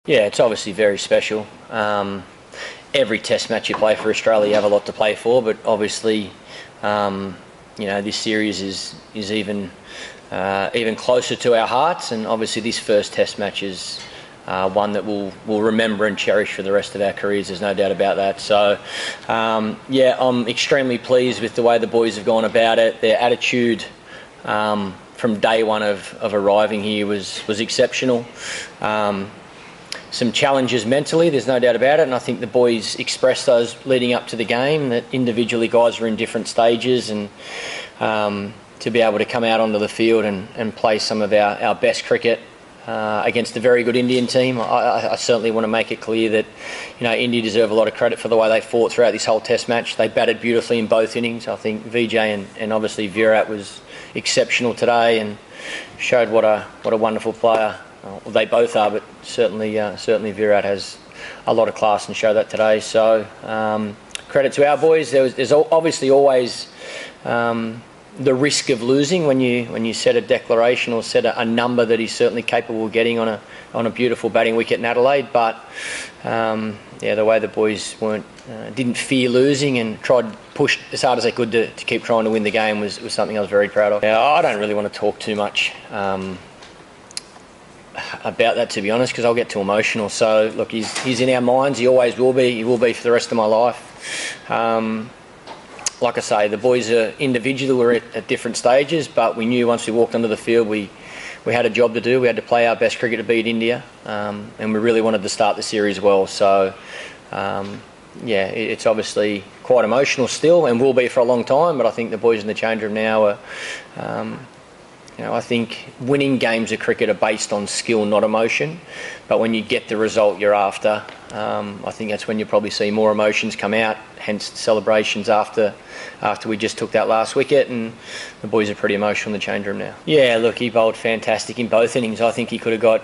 Yeah, it's obviously very special. Every Test match you play for Australia, you have a lot to play for, but obviously, this series is even closer to our hearts, and obviously this first Test match is one that we'll remember and cherish for the rest of our careers. There's no doubt about that. So, I'm extremely pleased with the way the boys have gone about it. Their attitude from day one of arriving here was exceptional. Some challenges mentally, there's no doubt about it, and I think the boys expressed those leading up to the game, that individually guys are in different stages, and to be able to come out onto the field and play some of our best cricket against a very good Indian team. I certainly want to make it clear that India deserve a lot of credit for the way they fought throughout this whole Test match. They batted beautifully in both innings. I think Vijay and obviously Virat was exceptional today and showed what a wonderful player. Well, they both are, but certainly Virat has a lot of class and showed that today. So credit to our boys. There's obviously always the risk of losing when you set a declaration or set a number that he's certainly capable of getting on a beautiful batting wicket in Adelaide. But the way the boys didn't fear losing and tried to push as hard as they could to keep trying to win the game was something I was very proud of. Yeah, I don't really want to talk too much about that, to be honest, because I'll get too emotional. So look, he's in our minds. He always will be. He will be for the rest of my life. Like I say, the boys are individually were at different stages, but we knew once we walked onto the field we had a job to do. We had to play our best cricket to beat India, and we really wanted to start the series well. So it's obviously quite emotional still, and will be for a long time. But I think the boys in the change room now are. I think winning games of cricket are based on skill, not emotion. But when you get the result you're after, I think that's when you probably see more emotions come out, hence the celebrations after we just took that last wicket, and the boys are pretty emotional in the change room now. Yeah, look, he bowled fantastic in both innings. I think he could have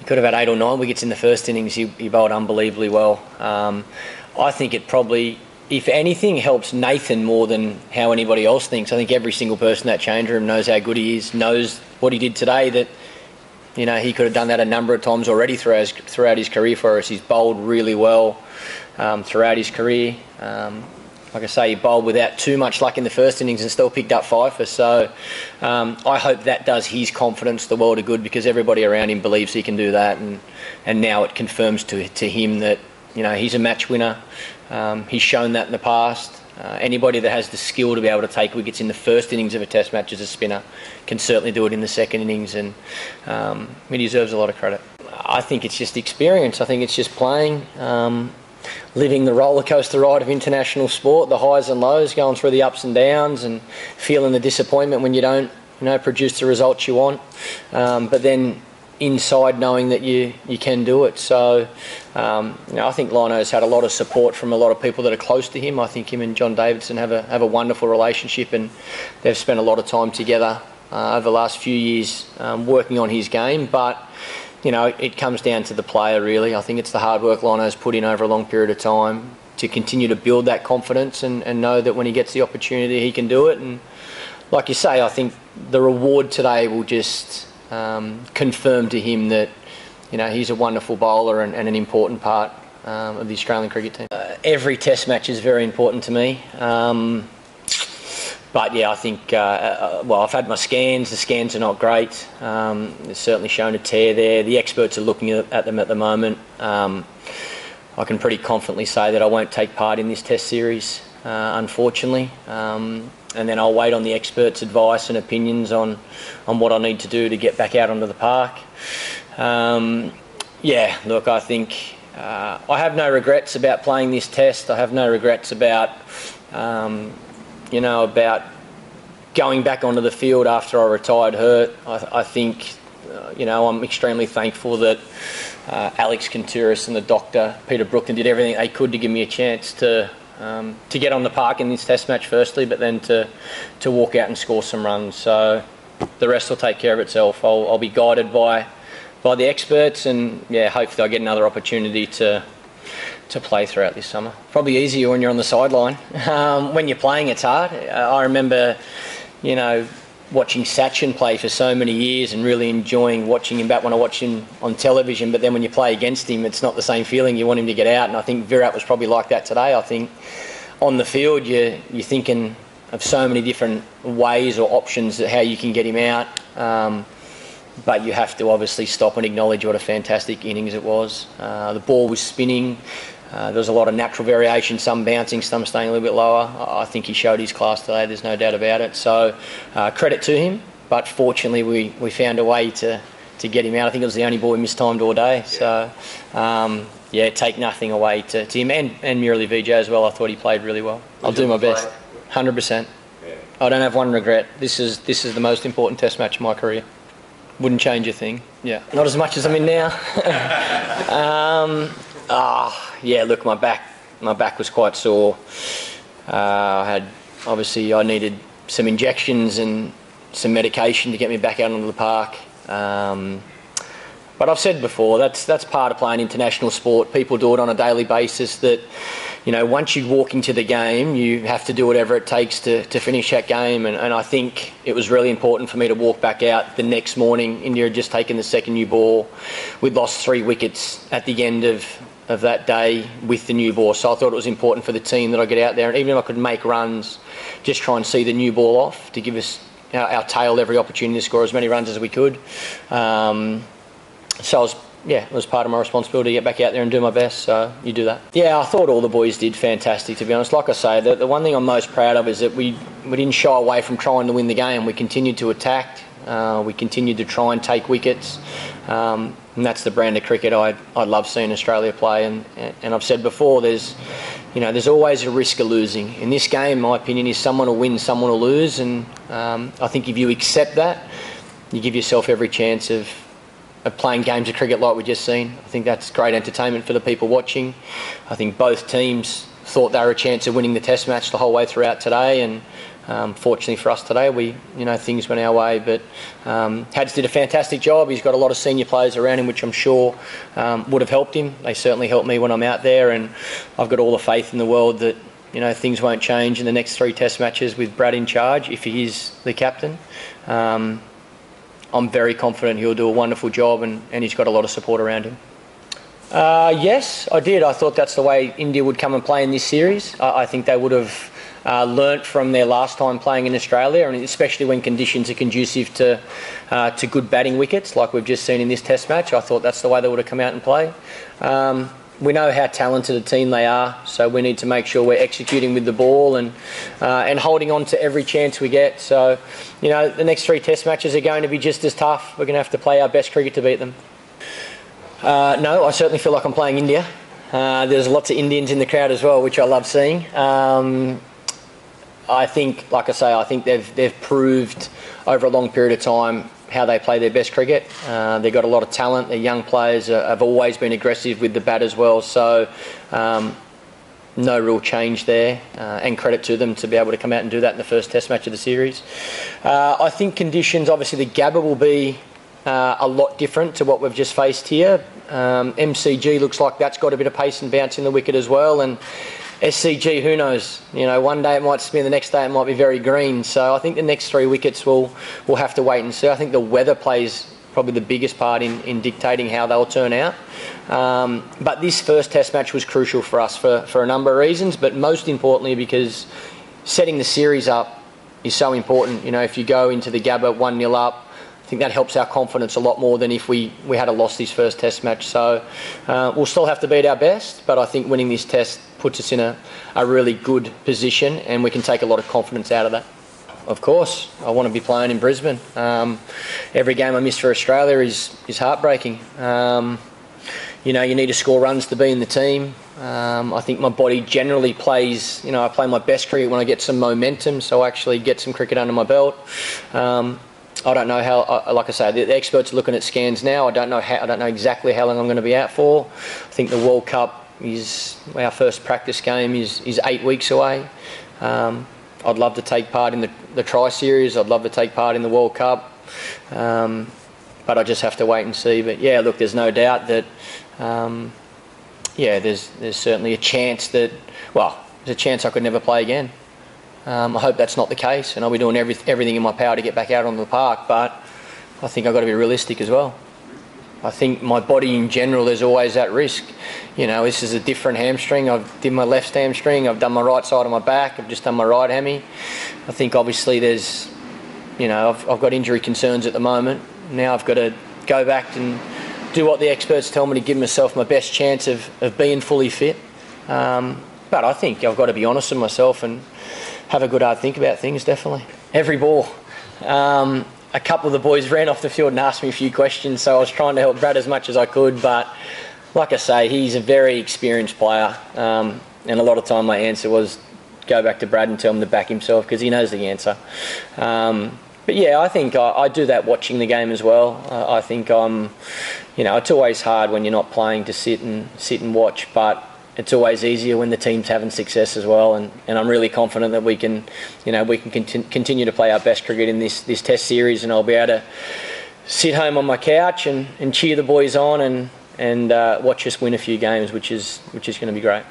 had 8 or 9 wickets in the first innings. He bowled unbelievably well. I think it probably, if anything, helps Nathan more than how anybody else thinks. I think every single person in that change room knows how good he is, knows what he did today, that he could have done that a number of times already throughout his career for us. He's bowled really well throughout his career. Like I say, he bowled without too much luck in the first innings and still picked up 5 for. So I hope that does his confidence the world of good, because everybody around him believes he can do that, and now it confirms to him that he's a match winner. He's shown that in the past. Anybody that has the skill to be able to take wickets in the first innings of a Test match as a spinner can certainly do it in the second innings, and he deserves a lot of credit. I think it's just experience. I think it's just playing, living the roller coaster ride of international sport, the highs and lows, going through the ups and downs, and feeling the disappointment when you don't produce the results you want, but then inside knowing that you can do it. So I think Lino's had a lot of support from a lot of people that are close to him. I think him and John Davidson have a wonderful relationship, and they've spent a lot of time together over the last few years working on his game. But it comes down to the player, really. I think it's the hard work Lino's put in over a long period of time to continue to build that confidence and know that when he gets the opportunity he can do it. And like you say, I think the reward today will just confirm to him that he's a wonderful bowler and an important part of the Australian cricket team. Every Test match is very important to me, but yeah, I think I've had my scans. The scans are not great. It's certainly shown a tear there. The experts are looking at them at the moment. I can pretty confidently say that I won't take part in this Test series, unfortunately. And then I'll wait on the experts' advice and opinions on what I need to do to get back out onto the park. Look, I think I have no regrets about playing this Test. I have no regrets about about going back onto the field after I retired hurt. I think I'm extremely thankful that Alex Contouris and the doctor Peter Brookton did everything they could to give me a chance to get on the park in this Test match firstly, but then to walk out and score some runs. So the rest will take care of itself. I'll be guided by the experts, and hopefully I'll get another opportunity to play throughout this summer. Probably easier when you're on the sideline. When you're playing, it's hard. I remember, watching Sachin play for so many years and really enjoying watching him bat when I watch him on television, but then when you play against him, it's not the same feeling. You want him to get out, and I think Virat was probably like that today. I think on the field, you're thinking of so many different ways or options that how you can get him out, but you have to obviously stop and acknowledge what a fantastic innings it was. The ball was spinning. There was a lot of natural variation, some bouncing, some staying a little bit lower. I think he showed his class today, there's no doubt about it. So credit to him, but fortunately we found a way to get him out. I think it was the only ball we mistimed all day. So, take nothing away to him and Murali Vijay as well. I thought he played really well. I'll do my best, 100%. I don't have one regret. This is the most important test match of my career. Wouldn't change a thing. Yeah, not as much as I'm in now. Look, my back was quite sore. I needed some injections and some medication to get me back out onto the park. But I've said before, that's part of playing international sport. People do it on a daily basis. That, once you walk into the game, you have to do whatever it takes to finish that game. And I think it was really important for me to walk back out the next morning. India had just taken the second new ball. We'd lost 3 wickets at the end of that day with the new ball. So I thought it was important for the team that I get out there, and even if I could make runs, just try and see the new ball off to give us our tail every opportunity to score as many runs as we could. It was part of my responsibility to get back out there and do my best, so you do that. Yeah, I thought all the boys did fantastic, to be honest. Like I say, the one thing I'm most proud of is that we didn't shy away from trying to win the game. We continued to attack. We continued to try and take wickets. And that's the brand of cricket I love seeing Australia play. And I've said before, there's always a risk of losing. In this game, my opinion is someone will win, someone will lose. And I think if you accept that, you give yourself every chance of playing games of cricket like we've just seen. I think that's great entertainment for the people watching. I think both teams thought they were a chance of winning the test match the whole way throughout today, and fortunately for us today, things went our way. But Hads did a fantastic job. He's got a lot of senior players around him, which I'm sure would have helped him. They certainly helped me when I'm out there, and I've got all the faith in the world that things won't change in the next 3 test matches with Brad in charge if he is the captain. I'm very confident he'll do a wonderful job, and he's got a lot of support around him. Yes, I did. I thought that's the way India would come and play in this series. I think they would have learnt from their last time playing in Australia, and especially when conditions are conducive to good batting wickets like we've just seen in this test match. I thought that's the way they would have come out and play. We know how talented a team they are, so we need to make sure we're executing with the ball and holding on to every chance we get. So, the next 3 test matches are going to be just as tough. We're going to have to play our best cricket to beat them. No, I certainly feel like I'm playing India. There's lots of Indians in the crowd as well, which I love seeing. I think, like I say, they've proved over a long period of time how they play their best cricket. They've got a lot of talent. Their young players have always been aggressive with the bat as well. So no real change there, and credit to them to be able to come out and do that in the first test match of the series. I think conditions, obviously the Gabba will be a lot different to what we've just faced here. MCG looks like that's got a bit of pace and bounce in the wicket as well, and SCG, who knows? One day it might spin, the next day it might be very green. So I think the next 3 wickets we'll have to wait and see. I think the weather plays probably the biggest part in dictating how they'll turn out. But this first test match was crucial for us for a number of reasons, but most importantly because setting the series up is so important. If you go into the Gabba 1-0 up, I think that helps our confidence a lot more than if we had lost this first test match. So we'll still have to beat our best, but I think winning this test puts us in a really good position, and we can take a lot of confidence out of that. Of course, I want to be playing in Brisbane. Every game I miss for Australia is heartbreaking. You need to score runs to be in the team. I think my body generally plays, I play my best cricket when I get some momentum, so I actually get some cricket under my belt. I don't know how, like I say, the experts are looking at scans now. I don't know exactly how long I'm going to be out for. I think the World Cup our first practice game is 8 weeks away. I'd love to take part in the Tri-Series. I'd love to take part in the World Cup. But I just have to wait and see. But yeah, look, there's no doubt that, there's certainly a chance that, there's a chance I could never play again. I hope that's not the case, and I'll be doing everything in my power to get back out on the park, but I think I've got to be realistic as well. I think my body in general, there's always that risk. You know, this is a different hamstring. I've done my left hamstring, I've done my right side of my back, I've just done my right hammy. I think obviously there's, you know, I've got injury concerns at the moment. Now I've got to go back and do what the experts tell me to give myself my best chance of being fully fit. But I think I've got to be honest with myself and have a good hard think about things, definitely. Every ball. A couple of the boys ran off the field and asked me a few questions, so I was trying to help Brad as much as I could. But like I say, he's a very experienced player, and a lot of time my answer was go back to Brad and tell him to back himself because he knows the answer. But yeah, I think I do that watching the game as well. I think it's always hard when you're not playing to sit and watch, but it's always easier when the team's having success as well, and I'm really confident that we can continue to play our best cricket in this Test series, and I'll be able to sit home on my couch and cheer the boys on and watch us win a few games, which is going to be great.